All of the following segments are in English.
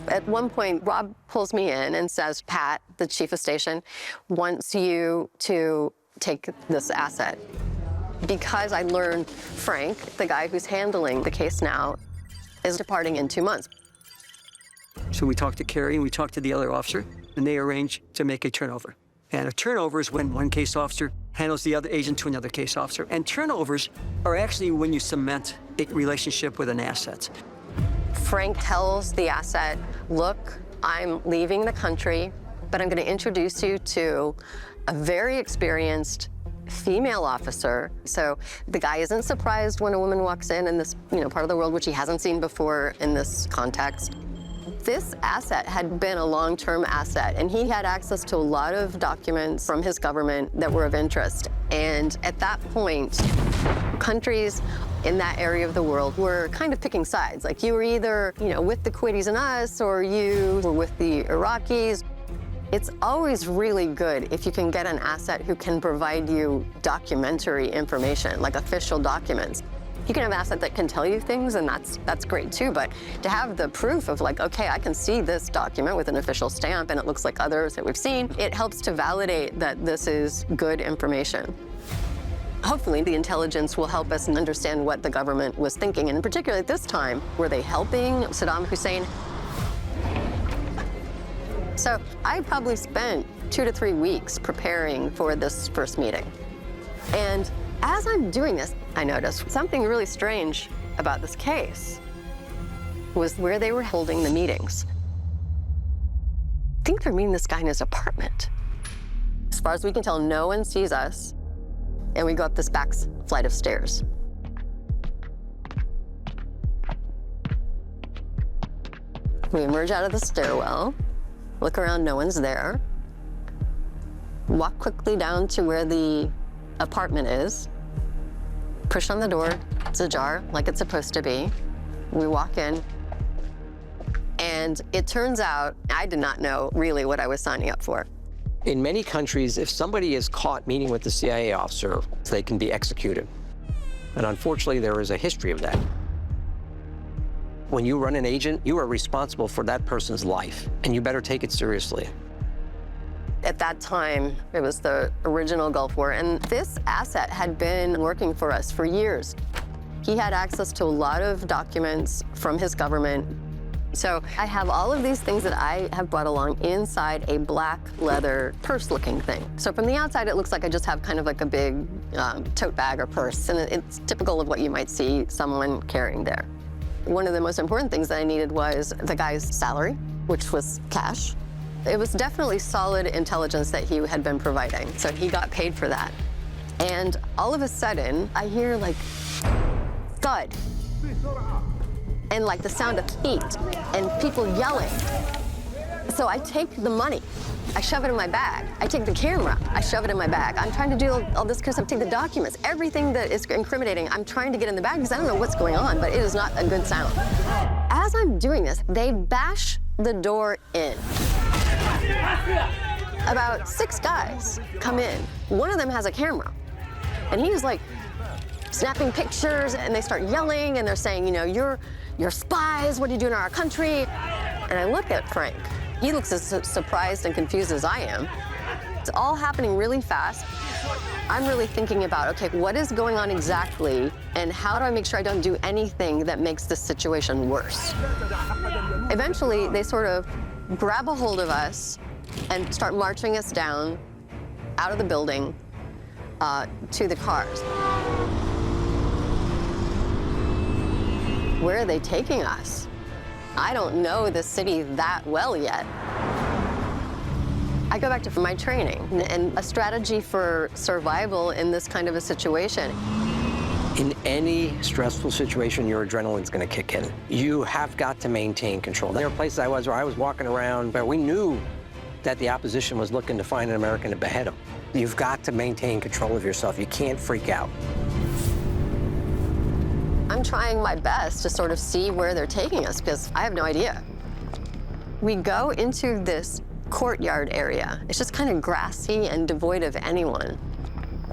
At one point, Rob pulls me in and says, Pat, the chief of station, wants you to take this asset. Because I learned Frank, the guy who's handling the case now, is departing in 2 months. So we talked to Carrie and we talked to the other officer, and they arranged to make a turnover. And a turnover is when one case officer handles the other agent to another case officer. And turnovers are actually when you cement a relationship with an asset. Frank tells the asset, look, I'm leaving the country, but I'm going to introduce you to a very experienced female officer. So the guy isn't surprised when a woman walks in this, part of the world which he hasn't seen before in this context. This asset had been a long-term asset, and he had access to a lot of documents from his government that were of interest. And at that point, countries in that area of the world were kind of picking sides. Like, you were either, with the Kuwaitis and us, or you were with the Iraqis. It's always really good if you can get an asset who can provide you documentary information, like official documents. You can have an asset that can tell you things, and that's great too, but to have the proof of like, okay, I can see this document with an official stamp and it looks like others that we've seen, it helps to validate that this is good information. Hopefully the intelligence will help us understand what the government was thinking, and particularly at this time, were they helping Saddam Hussein? So I probably spent 2 to 3 weeks preparing for this first meeting. And as I'm doing this, I noticed something really strange about this case was where they were holding the meetings. I think they're meeting this guy in his apartment. As far as we can tell, no one sees us, and we go up this back flight of stairs. We emerge out of the stairwell, look around, no one's there. Walk quickly down to where the apartment is, push on the door, it's ajar like it's supposed to be. We walk in, and it turns out I did not know really what I was signing up for. In many countries, if somebody is caught meeting with the CIA officer, they can be executed. And unfortunately, there is a history of that. When you run an agent, you are responsible for that person's life, and you better take it seriously. At that time, it was the original Gulf War, and this asset had been working for us for years. He had access to a lot of documents from his government. So I have all of these things that I have brought along inside a black leather purse-looking thing. So from the outside, it looks like I just have kind of like a big tote bag or purse, and it's typical of what you might see someone carrying there. One of the most important things that I needed was the guy's salary, which was cash. It was definitely solid intelligence that he had been providing, so he got paid for that. And all of a sudden, I hear like thud, and like the sound of feet, and people yelling. So I take the money, I shove it in my bag. I take the camera, I shove it in my bag. I'm trying to do all this because I'm taking the documents. Everything that is incriminating, I'm trying to get in the bag because I don't know what's going on, but it is not a good sound. As I'm doing this, they bash the door in. About 6 guys come in. One of them has a camera, and he's like snapping pictures, and they start yelling, and they're saying, you're spies, what are you doing in our country? And I look at Frank. He looks as surprised and confused as I am. It's all happening really fast. I'm really thinking about, okay, what is going on exactly, and how do I make sure I don't do anything that makes this situation worse? Eventually, they sort of grab a hold of us and start marching us down out of the building to the cars. Where are they taking us? I don't know the city that well yet. I go back to my training and a strategy for survival in this kind of a situation. In any stressful situation, your adrenaline's going to kick in. You have got to maintain control. There were places where I was walking around where we knew that the opposition was looking to find an American to behead him. You've got to maintain control of yourself. You can't freak out. I'm trying my best to sort of see where they're taking us because I have no idea. We go into this courtyard area. It's just kind of grassy and devoid of anyone.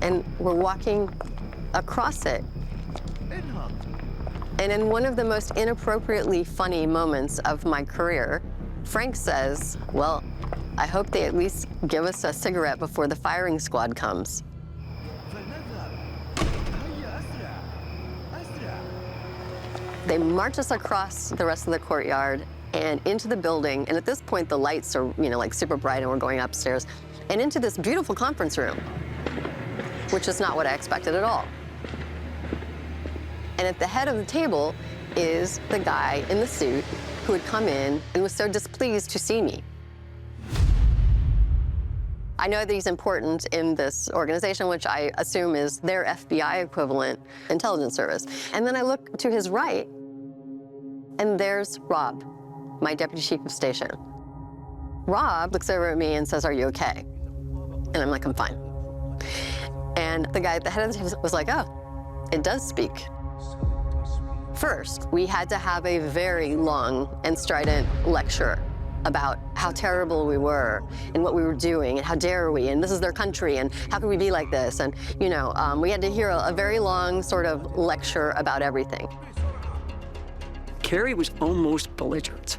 And we're walking across it. And in one of the most inappropriately funny moments of my career, Frank says, well, I hope they at least give us a cigarette before the firing squad comes. They march us across the rest of the courtyard and into the building. And at this point, the lights are, like super bright and we're going upstairs and into this beautiful conference room, which is not what I expected at all. And at the head of the table is the guy in the suit who had come in and was so displeased to see me. I know that he's important in this organization, which I assume is their FBI equivalent intelligence service. And then I look to his right, and there's Rob, my deputy chief of station. Rob looks over at me and says, "Are you okay?" And I'm like, "I'm fine." And the guy at the head of the table was like, "Oh, it does speak." First, we had to have a very long and strident lecture about how terrible we were and what we were doing and how dare we, and this is their country, and how could we be like this? And, we had to hear a very long sort of lecture about everything. Carrie was almost belligerent.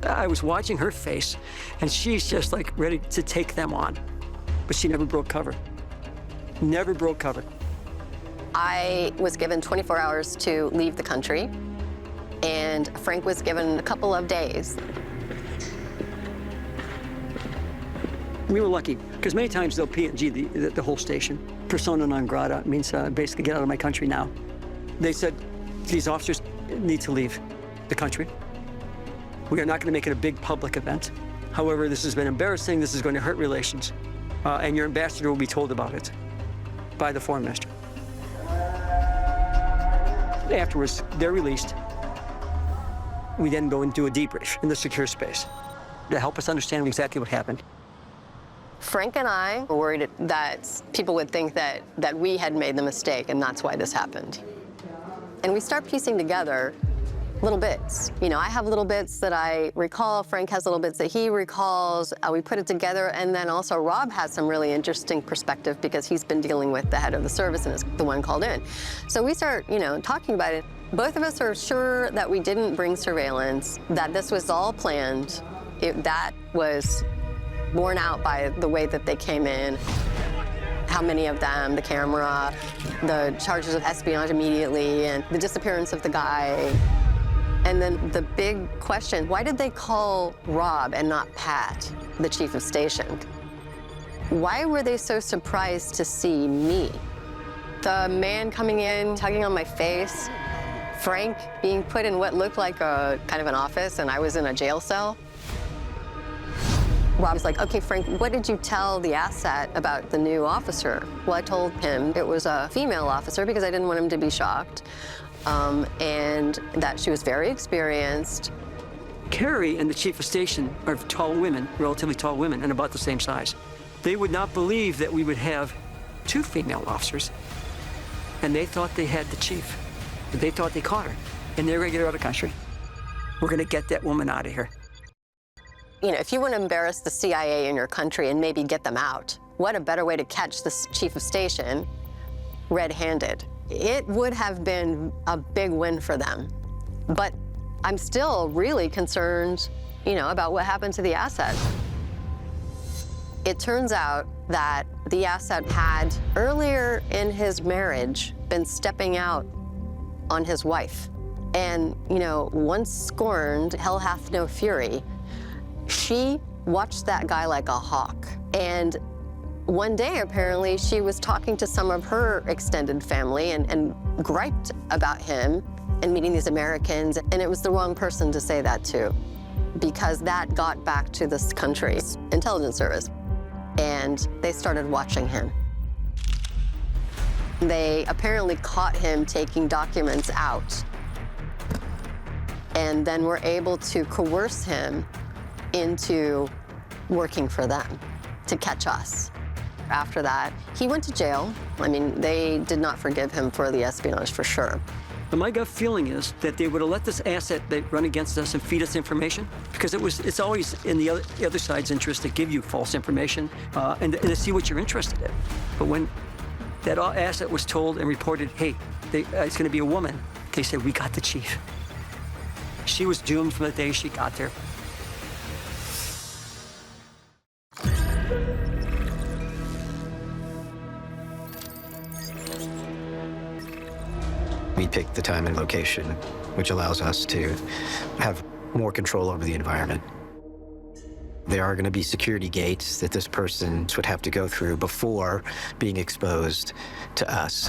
I was watching her face, and she's just like ready to take them on. But she never broke cover. Never broke cover. I was given 24 hours to leave the country, and Frank was given a couple of days. We were lucky, because many times they'll P&G the whole station. Persona non grata means basically get out of my country now. They said, these officers need to leave the country. We are not going to make it a big public event. However, this has been embarrassing, this is going to hurt relations, and your ambassador will be told about it by the foreign minister. Afterwards, they're released. We then go and do a debrief in the secure space to help us understand exactly what happened. Frank and I were worried that people would think that we had made the mistake, and that's why this happened. And we start piecing together little bits. I have little bits that I recall. Frank has little bits that he recalls. We put it together, and then also Rob has some really interesting perspective because he's been dealing with the head of the service and is the one called in. So we start, talking about it. Both of us are sure that we didn't bring surveillance, that this was all planned. That was borne out by the way that they came in, how many of them, the camera, the charges of espionage immediately, and the disappearance of the guy. And then the big question, why did they call Rob and not Pat, the chief of station? Why were they so surprised to see me? The man coming in, tugging on my face, Frank being put in what looked like a kind of an office, and I was in a jail cell. Rob was like, "Okay, Frank, what did you tell the asset about the new officer?" Well, I told him it was a female officer because I didn't want him to be shocked, and that she was very experienced. Carrie and the chief of station are tall women, relatively tall women, and about the same size. They would not believe that we would have two female officers, and they thought they had the chief. They thought they caught her, and they're ready to get her out of the country. We're going to get that woman out of here. If you want to embarrass the CIA in your country and maybe get them out, what a better way to catch this chief of station red-handed. It would have been a big win for them. But I'm still really concerned, about what happened to the asset. It turns out that the asset had, earlier in his marriage, been stepping out on his wife. And, once scorned, hell hath no fury. She watched that guy like a hawk. And one day, apparently, she was talking to some of her extended family and griped about him and meeting these Americans. And it was the wrong person to say that to, because that got back to this country's intelligence service. And they started watching him. They apparently caught him taking documents out, and then were able to coerce him into working for them to catch us. After that, he went to jail. They did not forgive him for the espionage, for sure. But my gut feeling is that they would have let this asset run against us and feed us information, because it's always in the other side's interest to give you false information and to see what you're interested in. But when that asset was told and reported, hey, it's going to be a woman. They said, we got the chief. She was doomed from the day she got there. We picked the time and location, which allows us to have more control over the environment. There are going to be security gates that this person would have to go through before being exposed to us.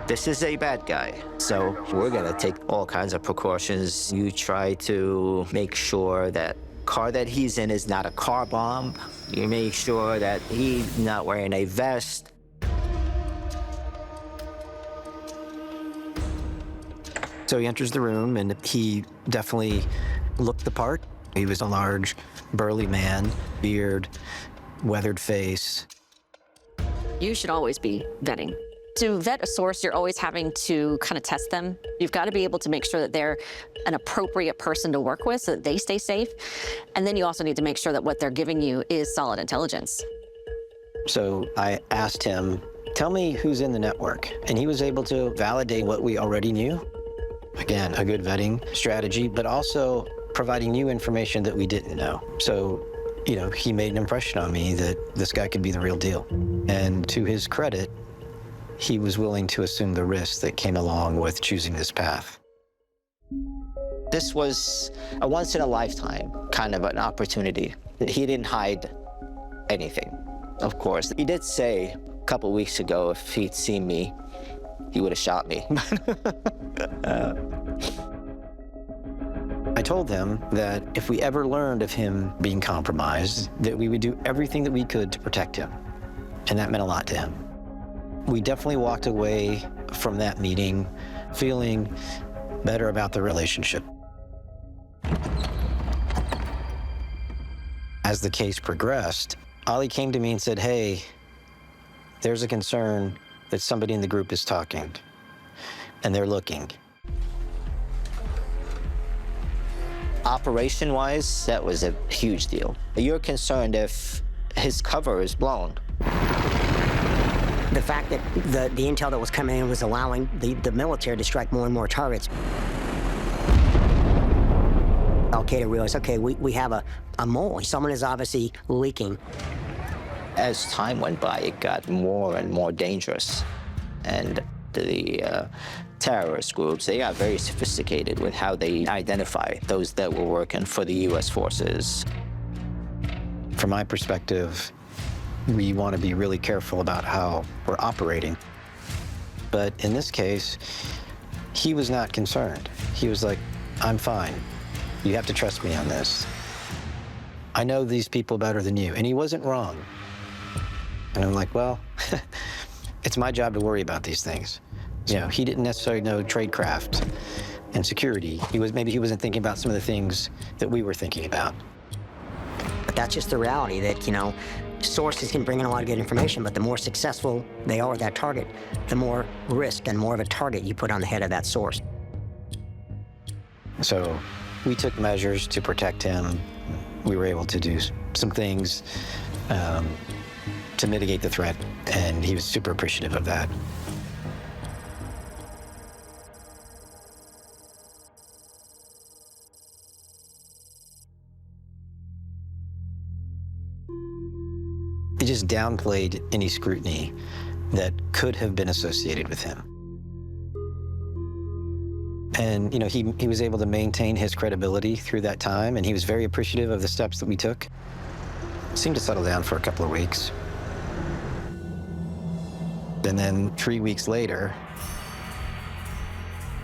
This is a bad guy, so we're going to take all kinds of precautions. You try to make sure that car that he's in is not a car bomb. You make sure that he's not wearing a vest. So he enters the room, and he definitely looked the part. He was a large, burly man, beard, weathered face. You should always be vetting. To vet a source, you're always having to kind of test them. You've got to be able to make sure that they're an appropriate person to work with so that they stay safe. And then you also need to make sure that what they're giving you is solid intelligence. So I asked him, tell me who's in the network. And he was able to validate what we already knew. Again, a good vetting strategy, but also providing new information that we didn't know. So, you know, he made an impression on me that this guy could be the real deal. And to his credit, he was willing to assume the risk that came along with choosing this path. This was a once-in-a-lifetime kind of an opportunity. He didn't hide anything, of course. He did say a couple weeks ago if he'd seen me, he would have shot me. I told them that if we ever learned of him being compromised, that we would do everything that we could to protect him. And that meant a lot to him. We definitely walked away from that meeting feeling better about the relationship. As the case progressed, Ali came to me and said, hey, there's a concern that somebody in the group is talking, and they're looking. Operation-wise, that was a huge deal. You're concerned if his cover is blown. The fact that the intel that was coming in was allowing the military to strike more and more targets. Al-Qaida realized, okay, we have a mole. Someone is obviously leaking. As time went by, it got more and more dangerous. And the terrorist groups, they got very sophisticated with how they identify those that were working for the U.S. forces. From my perspective, we want to be really careful about how we're operating. But in this case, he was not concerned. He was like, I'm fine. You have to trust me on this. I know these people better than you. And he wasn't wrong. And I'm like, well, it's my job to worry about these things. You know, he didn't necessarily know tradecraft and security. Maybe he wasn't thinking about some of the things that we were thinking about. But that's just the reality that, you know, sources can bring in a lot of good information, but the more successful they are with that target, the more risk and more of a target you put on the head of that source. So we took measures to protect him. We were able to do some things to mitigate the threat, and he was super appreciative of that. It just downplayed any scrutiny that could have been associated with him. And, you know, he was able to maintain his credibility through that time, and he was very appreciative of the steps that we took. It seemed to settle down for a couple of weeks. And then 3 weeks later,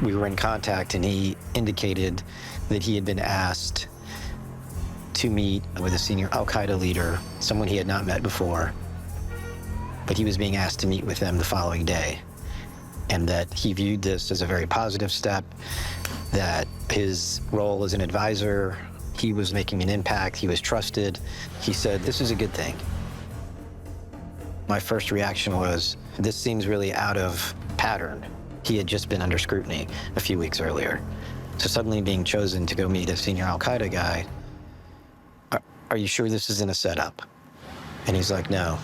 we were in contact, and he indicated that he had been asked to meet with a senior al-Qaida leader, someone he had not met before, but he was being asked to meet with them the following day, and that he viewed this as a very positive step, that his role as an advisor, he was making an impact, he was trusted. He said, this is a good thing. My first reaction was, this seems really out of pattern. He had just been under scrutiny a few weeks earlier. So suddenly being chosen to go meet a senior al-Qaida guy, are you sure this isn't a setup? And he's like, no.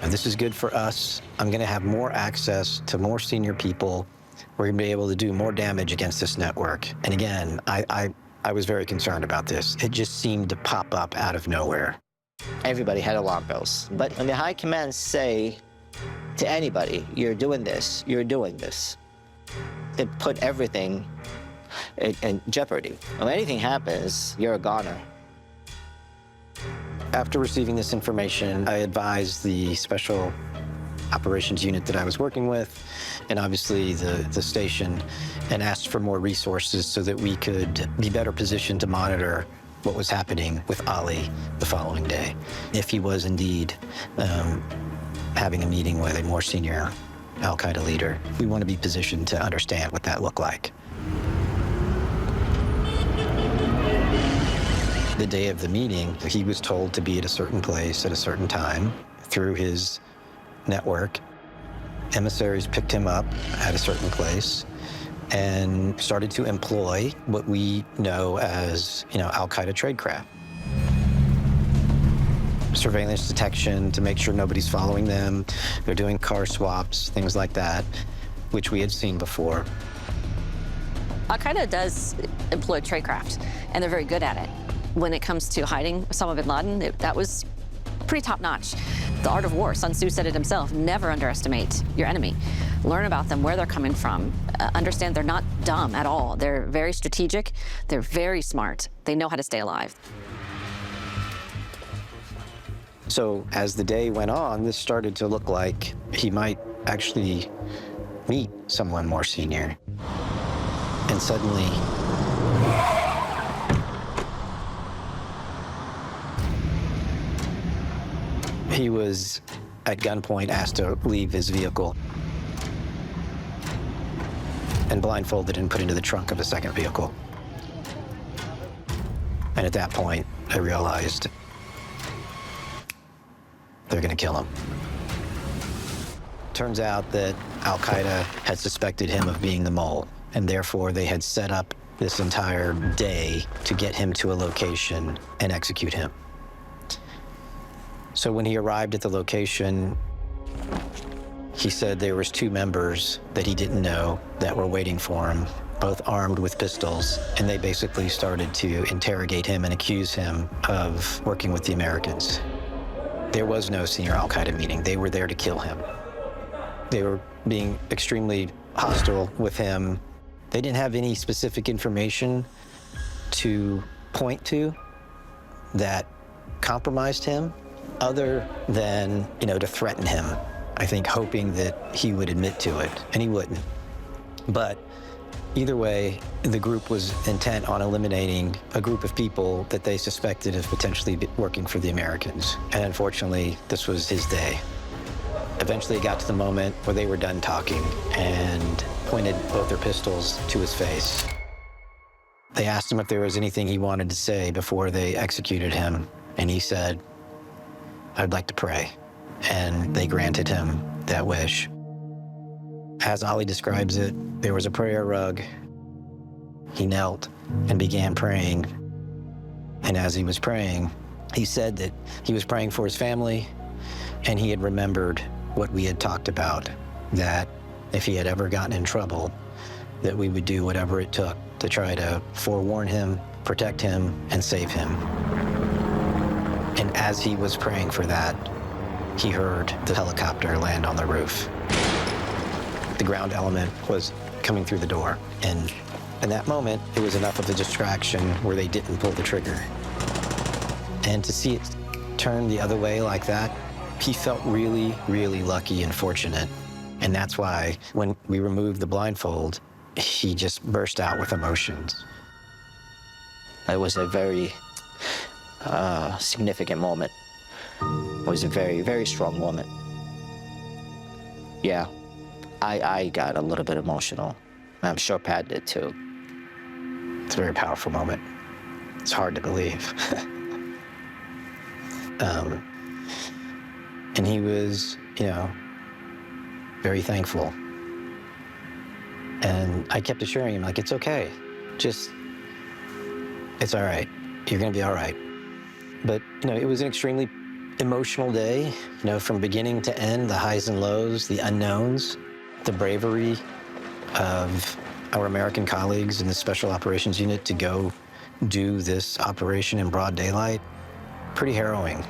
This is good for us. I'm going to have more access to more senior people. We're going to be able to do more damage against this network. And again, I was very concerned about this. It just seemed to pop up out of nowhere. Everybody had alarm bells. But when the high command say to anybody, you're doing this, it put everything in jeopardy. When anything happens, you're a goner. After receiving this information, I advised the special operations unit that I was working with, and obviously the station, and asked for more resources so that we could be better positioned to monitor what was happening with Ali the following day. If he was indeed having a meeting with a more senior al-Qaida leader, we want to be positioned to understand what that looked like. The day of the meeting, he was told to be at a certain place at a certain time through his network. Emissaries picked him up at a certain place and started to employ what we know as, al-Qaida tradecraft. Surveillance detection to make sure nobody's following them. They're doing car swaps, things like that, which we had seen before. Al-Qaida does employ tradecraft, and they're very good at it. When it comes to hiding Osama bin Laden, that was pretty top-notch. The art of war, Sun Tzu said it himself, never underestimate your enemy. Learn about them, where they're coming from. Understand they're not dumb at all. They're very strategic. They're very smart. They know how to stay alive. So as the day went on, this started to look like he might actually meet someone more senior. And suddenly, he was at gunpoint asked to leave his vehicle and blindfolded and put into the trunk of a second vehicle. And at that point, I realized they're going to kill him. Turns out that al-Qaida had suspected him of being the mole, and therefore they had set up this entire day to get him to a location and execute him. So when he arrived at the location, he said there was 2 members that he didn't know that were waiting for him, both armed with pistols, and they basically started to interrogate him and accuse him of working with the Americans. There was no senior al-Qaida meeting. They were there to kill him. They were being extremely hostile with him. They didn't have any specific information to point to that compromised him, other than, to threaten him. I think hoping that he would admit to it, and he wouldn't. But either way, the group was intent on eliminating a group of people that they suspected of potentially working for the Americans. And unfortunately, this was his day. Eventually, it got to the moment where they were done talking and pointed both their pistols to his face. They asked him if there was anything he wanted to say before they executed him, and he said, "I'd like to pray." And they granted him that wish. As Ali describes it, there was a prayer rug. He knelt and began praying. And as he was praying, he said that he was praying for his family, and he had remembered what we had talked about, that if he had ever gotten in trouble, that we would do whatever it took to try to forewarn him, protect him, and save him. And as he was praying for that, he heard the helicopter land on the roof. The ground element was coming through the door, and in that moment, it was enough of a distraction where they didn't pull the trigger. And to see it turn the other way like that, he felt really, really lucky and fortunate. And that's why when we removed the blindfold, he just burst out with emotions. It was a very significant moment. It was a very, very strong moment. Yeah, I got a little bit emotional. I'm sure Pat did too. It's a very powerful moment. It's hard to believe. And he was, very thankful. And I kept assuring him, like, it's okay. It's all right. You're gonna be all right. But, it was an extremely Emotional day, from beginning to end, the highs and lows, the unknowns, the bravery of our American colleagues in the Special Operations Unit to go do this operation in broad daylight. Pretty harrowing.